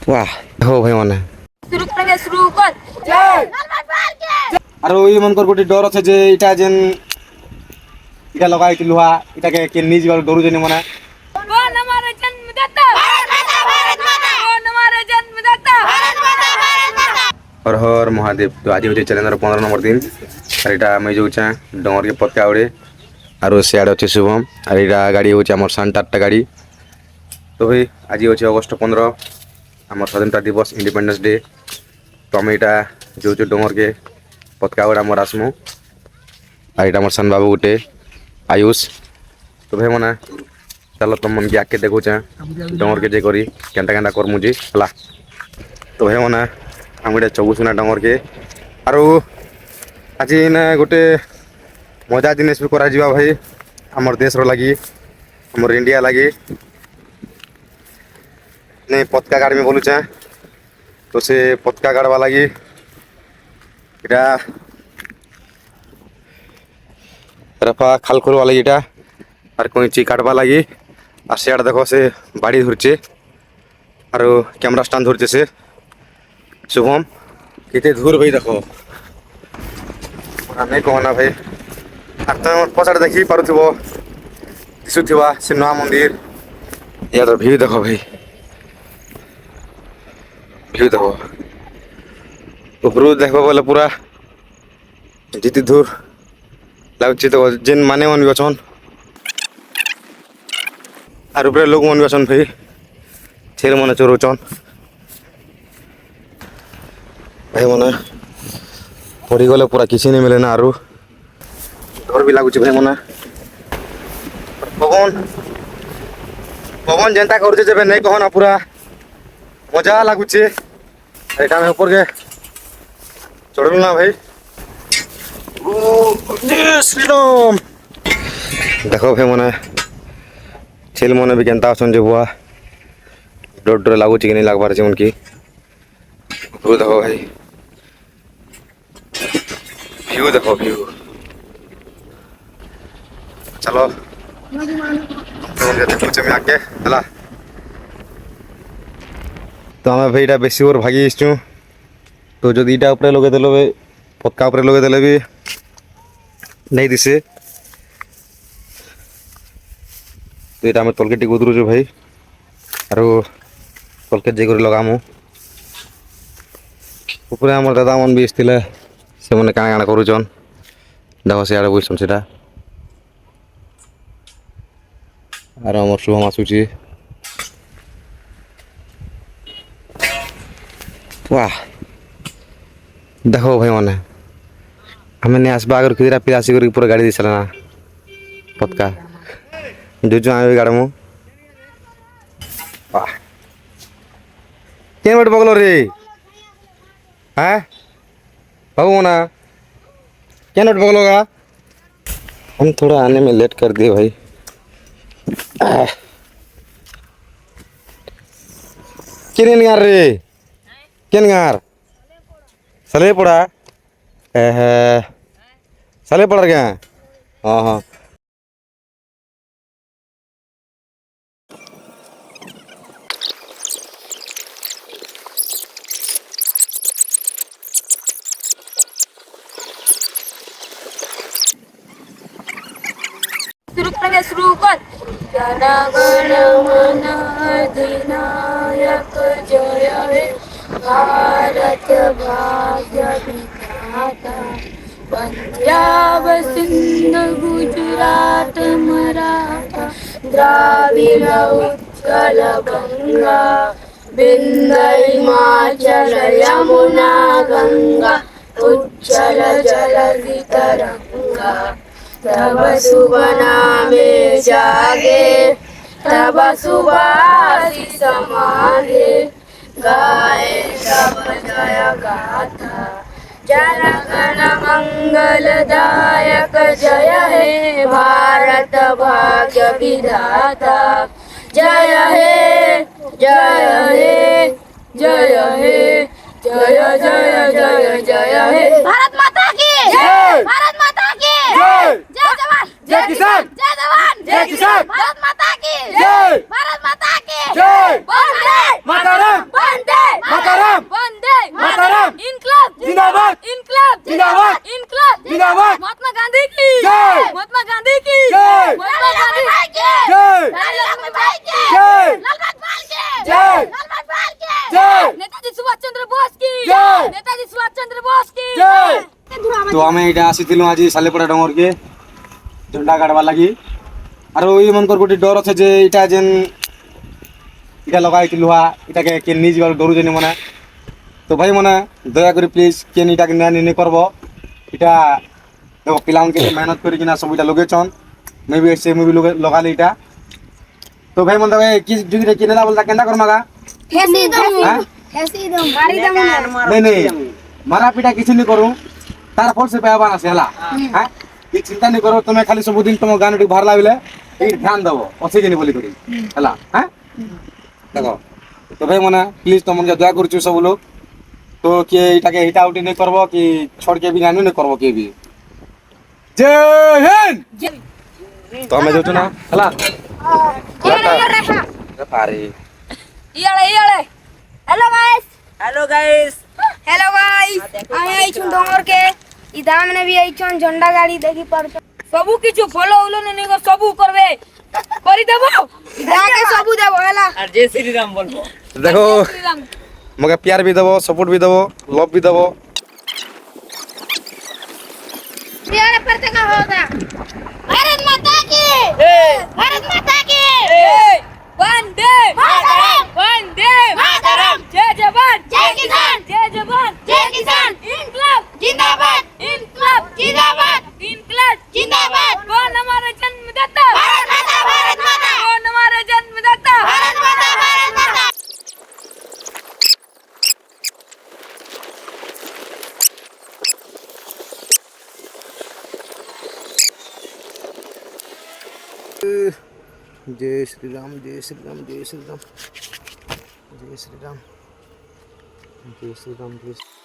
वाह हो भाई माने शुरू करेंगे शुरू कर आरो ई मन कर गोटे डर আছে যে এটা যেন এটা লগাইতি লুহা এটাকে কে নিজ গল ডরু জেনি মনে कौन हमारा जन्मदाता भारत माता भारत माता कौन हमारा जन्मदाता भारत माता भारत माता हर हर महादेव। तो आज होचे चैलेंजर 15 नंबर दिन और एटा मैं जाऊचा डोंगर के पत्का उड़े और सियाड़ अच्छे शुभम और एटा गाड़ी होचे हमर सानटाटा गाड़ी। तो भाई आज होचे अगस्त 15 हमर स्वतंत्रता दिवस इंडिपेंडेंस डे। तो हम एटा जाऊचे डोंगर के पत्का उड़े हमर आसमु और एटा हमर सन बाबू गुटे आयुष। तो भाई मना चलो तुम मन के आके देखो डोंगर के जे करी केनटा केनटा कर मुझे हला। तो भाई मना हम गोटे चौबुसुना डोंगर के आरो आज ना गोटे मजा जिनिस भी करा जिवा भाई हमर देश रो लगी हमर इंडिया लगी नहीं पताका गाड़ी में बोलू चा। तो से पताका गाड़वा लगी इटा रफा खाल खोलवा लगी इटा और कोई ची काटवा लगी और सियाड़ देखो से बाड़ी धरचे और कैमरा स्टैंड धरचे से शुभम कितने दूर भाई देखो नहीं कहना भाई और तुम पचाड़ देखी पारुथिबो दिसुथिबा से नया मंदिर या तो व्यू देखो भाई व्यू देखो ऊपर देखो बोले पूरा जिति दूर लगुच तो जिन माने मन भी अछन और ऊपर लोग मन भी अछन भाई छेल मन चोरचन भाई मना पड़ी गले पूरा किसी नहीं मिले ना आरु डर भी लगुच भाई मना पवन पवन जेनता कर जब नहीं कहो ना पूरा मजा लगुचे एटा में ऊपर के चढ़लू ना भाई ओ जय श्री राम। देखो भाई मना छेल मन भी केनता असन जे बुआ डर डर लगुच कि नहीं लगबार जे उनकी देखो भाई व्यू देखो व्यू चलो तो में आके हला। तो हमें भाई इटा बेसी ओर भागी आसचु तो जो इटा ऊपर लगे देलो पक्का ऊपर लगे देले भी नहीं दिसे तो इटा हमें तलके टिक उतरुचु भाई और तलके जे कर लगामु ऊपर आम दादा मन भी आसते से मैंने काଣା काଣା करुचन देखो सियाड़े बुझन से और आम शुभम आसूची वाह देखो भाई मैंने हमें नहीं आसबा आगर किरा फिर आसिक पूरा गाड़ी दिसला ना पतका जो आम गाड़ मु वाह क्या बट बगलो रे हाँ बाबू ना क्या नोट पकड़ोगा हम थोड़ा आने में लेट कर दिए भाई किन निगार रे किन निगार सले पड़ा सले पड़ गया हाँ हाँ शुरू करेंगे शुरू कर जन गण मन अधिनायक जय हे भारत भाग्य विधाता पंजाब सिंध गुजरात मराठा द्राविड़ उत्कल गंगा विंध्य हिमाचल यमुना गंगा उच्चल जलधि तरंगा तब शुभ नामे जागे तब सुभाषिष समागे गाए तब जय गाथा जन गण मंगलदायक जय हे भारत भाग्य विधाता जय हे जय हे जय हे जय जय जय जय हे भारत माता की जय भारत माता की जय जय जवान जय किसान जय जवान जय किसान भारत माता की जय भारत माता की जय वंदे मातरम वंदे तो आम यहाँ आसीलु आज सालेपड़ा डर के झंडा काटवार लगी और ये मन गोटे डर अच्छे जे इटा जेन इटा लगाई लुहा इटा के नहीं जा डरुचे मैंने तो भाई मैंने दया कर प्लीज केन इटा नहीं करब इटा देखो पिला के मेहनत करना सब इटा लगेचन मैं भी ऐसे मुझे लगा ली इटा तो भाई मन किनेला बोलता केना करमागा नहीं नहीं मारा पीटा किसी नहीं करूँ तार फल से पाया ना से हला हैं कि चिंता नहीं करो तुम्हें खाली सब दिन तुम गान बाहर लाइले ध्यान दबो अच्छे कि बोली करी हला हैं देखो तो भाई मने प्लीज तुम दया कर सब लोग तो किए इटा के हिटा उठी नहीं करबो कि छोड़ के भी गान नहीं करबो के भी जय हिंद तो हमें जो ना हला पारे hello guys hello guys hello guys আমি আইছুন ডঙ্গর কে ইদা মানে भी আইছন झंडा गाड़ी देखि पड़छ सबु किछु फॉलो उलो ने निको सबु करबे करि देबो जाके सबु देबो हला और जय श्री राम बोलबो देखो मगे प्यार भी देबो सपोर्ट भी देबो लव भी देबो प्यार परते का होगा भारत माता की भारत माता की वंदे मातरम वंदे मातरम जय जवान जय किसान जय जवान जय किसान इनकलाब जिंदाबाद इनकलाब जिंदाबाद इनकलाब जिंदाबाद कौन हमारा जन्मदाता भारत माता कौन हमारा जन्मदाता भारत माता जय श्री राम जय श्री राम जय श्री राम जय श्री राम जय श्री राम जय